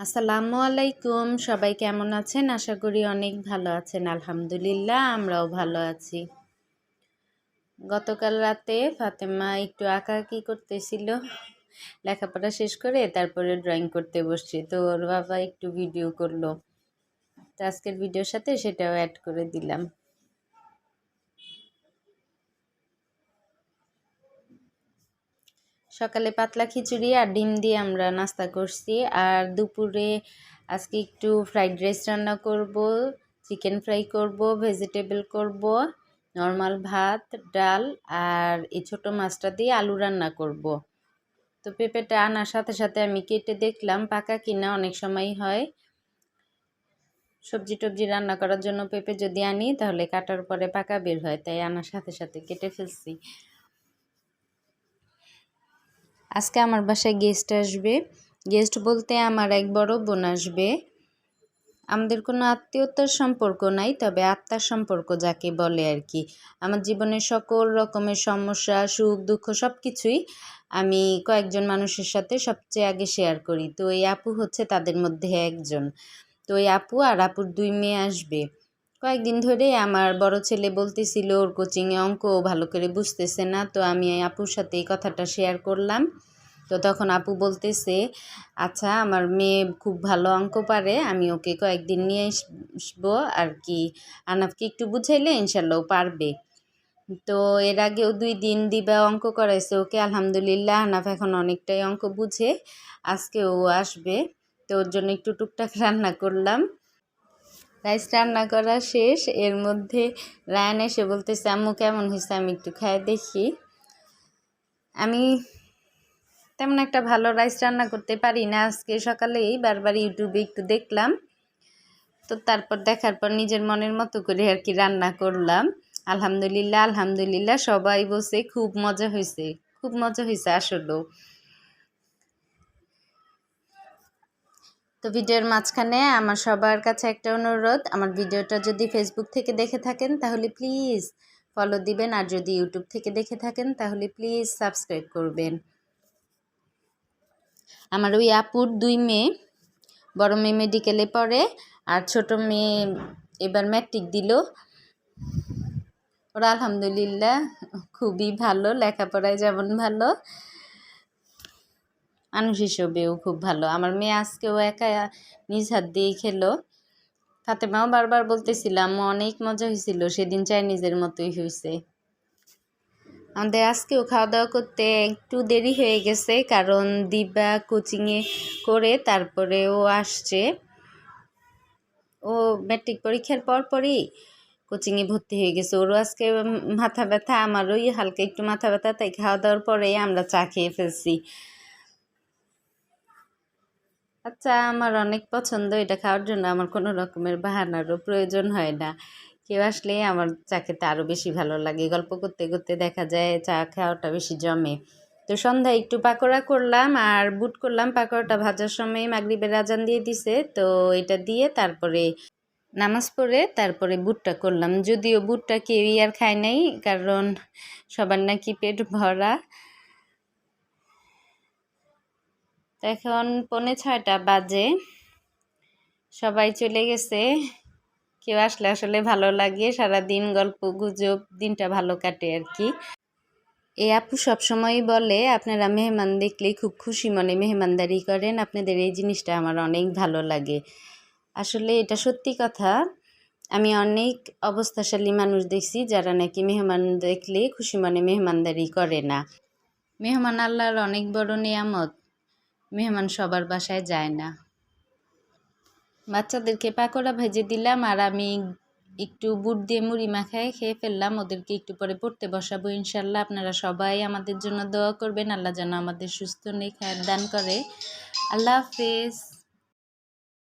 আসসালামু আলাইকুম, সবাই কেমন আছেন? আশা করি অনেক ভালো আছেন। আলহামদুলিল্লাহ, আমরাও ভালো আছি। গতকাল রাতে ফাতেমা একটু আঁকাআঁকি করতেছিল, লেখাপড়া শেষ করে তারপরে ড্রয়িং করতে বসছে। তো ওর বাবা একটু ভিডিও করলো, তো আজকের ভিডিওর সাথে সেটাও অ্যাড করে দিলাম। সকালে পাতলা খিচুড়ি আর ডিম দিয়ে আমরা নাস্তা করছি। আর দুপুরে আজকে একটু ফ্রাইড রাইস রান্না করব, চিকেন ফ্রাই করব, ভেজিটেবল করব, নর্মাল ভাত, ডাল আর এই ছোটো মাছটা দিয়ে আলু রান্না করব। তো পেঁপেটা আনার সাথে সাথে আমি কেটে দেখলাম পাকা কিনা। অনেক সময় হয় সবজি টবজি রান্না করার জন্য পেঁপে যদি আনি তাহলে কাটার পরে পাকা বের হয়, তাই আনার সাথে সাথে কেটে ফেলছি। আজকে আমার বাসায় গেস্ট আসবে। গেস্ট বলতে আমার এক বড় বোন আসবে। আমাদের কোনো আত্মীয়তার সম্পর্ক নাই, তবে আত্মার সম্পর্ক যাকে বলে আর কি। আমার জীবনের সকল রকমের সমস্যা, সুখ দুঃখ সব কিছুই আমি কয়েকজন মানুষের সাথে সবচেয়ে আগে শেয়ার করি। তো এই আপু হচ্ছে তাদের মধ্যে একজন। তো এই আপু আর আপুর 2 মেয়ে আসবে। কয়েকদিন ধরে আমার বড় ছেলে বলতেছিল ওর কোচিংয়ে অঙ্ক ভালো করে বুঝতেছে না। তো আমি আপুর সাথে এই কথাটা শেয়ার করলাম। তো তখন আপু বলতেছে, আচ্ছা আমার মেয়ে খুব ভালো অঙ্ক পারে, আমি ওকে কয়েকদিন নিয়ে আসবো আর কি, আনাফকে একটু বুঝাইলে ইনশাল্লাহ ও পারবে। তো এর আগেও 2 দিন দিবা অঙ্ক করাইছে ওকে, আলহামদুলিল্লাহ আনাফ এখন অনেকটাই অঙ্ক বুঝে। আজকে ও আসবে, তো ওর জন্য একটু টুকটাক রান্না করলাম। রাইস রান্না করা শেষ, এর মধ্যে রায়ান এসে বলতেছে আম্মু কেমন হয়েছে, আমি একটু খাই দেখি। আমি তেমন একটা ভালো রাইস রান্না করতে পারি না। আজকে সকালেই বারবার ইউটিউবে একটু দেখলাম, তো তারপর দেখার পর নিজের মনের মতো করে আর কি রান্না করলাম। আলহামদুলিল্লাহ আলহামদুলিল্লাহ, সবাই বলছে খুব মজা হয়েছে, খুব মজা হয়েছে আসলেও। তো ভিডিওর মাঝখানে আমার সবার কাছে একটা অনুরোধ, আমার ভিডিওটা যদি ফেসবুক থেকে দেখে থাকেন তাহলে প্লিজ ফলো দিবেন, আর যদি ইউটিউব থেকে দেখে থাকেন তাহলে প্লিজ সাবস্ক্রাইব করবেন। আমার ওই আপুর 2 মেয়ে, বড় মেয়ে মেডিকেলে পড়ে আর ছোট মেয়ে এবার ম্যাট্রিক দিল। ওরা আলহামদুলিল্লাহ খুবই ভালো, লেখাপড়ায় যেমন ভালো মানুষ হিসেবেও খুব ভালো। আমার মেয়ে আজকেও একা নিজ হাত দিয়ে খেলো। ফাতেমাও বারবার বলতেছিলাম অনেক মজা হয়েছিল, সেদিন চাইনিজের মতোই হয়েছে। আমাদের আজকেও খাওয়া দাওয়া করতে একটু দেরি হয়ে গেছে, কারণ দিবা কোচিংয়ে করে তারপরে ও আসছে। ও ম্যাট্রিক পরীক্ষার পরই কোচিংয়ে ভর্তি হয়ে গেছে। ওরও আজকে মাথা ব্যথা, আমারও হালকা একটু মাথা ব্যথা, তাই খাওয়া দাওয়ার পরেই আমরা চা খেয়ে ফেলছি। আচ্ছা আমার অনেক পছন্দ, এটা খাওয়ার জন্য আমার কোনো রকমের বাহানারও প্রয়োজন হয় না। কেউ আসলে আমার চা খেতে আরও বেশি ভালো লাগে। গল্প করতে করতে দেখা যায় চা খাওয়াটা বেশি জমে। তো সন্ধ্যায় একটু পাকোড়া করলাম আর বুট করলাম। পাকোড়াটা ভাজার সময় মাগরিবের আজান দিয়ে দিছে, তো এটা দিয়ে তারপরে নামাজ পড়ে তারপরে বুটটা করলাম। যদিও বুটটা কেউই আর খায় নাই, কারণ সবার নাকি পেট ভরা। এখন 5:45 বাজে, সবাই চলে গেছে। কেউ আসলে আসলে ভালো লাগে, সারাদিন গল্প গুজব, দিনটা ভালো কাটে আর কি। এই আপু সবসময়ই বলে আপনারা মেহমান দেখলেই খুব খুশি মনে মেহমানদারি করেন, আপনাদের এই জিনিসটা আমার অনেক ভালো লাগে। আসলে এটা সত্যি কথা। আমি অনেক অবস্থাশালী মানুষ দেখছি যারা নাকি মেহমান দেখলে খুশি মনে মেহমানদারি করে না। মেহমান আল্লাহর অনেক বড় নিয়ামত, মেহমান সবার বাসায় যায় না। বাচ্চাদেরকে পাকোড়া ভেজে দিলাম আর আমি একটু বুট দিয়ে মুড়ি মাখায় খেয়ে ফেললাম। ওদেরকে একটু পরে পড়তে বসাবো ইনশাল্লাহ। আপনারা সবাই আমাদের জন্য দোয়া করবেন, আল্লাহ যেন আমাদের সুস্থ নেক হায়াত দান করে। আল্লাহ হাফেজ।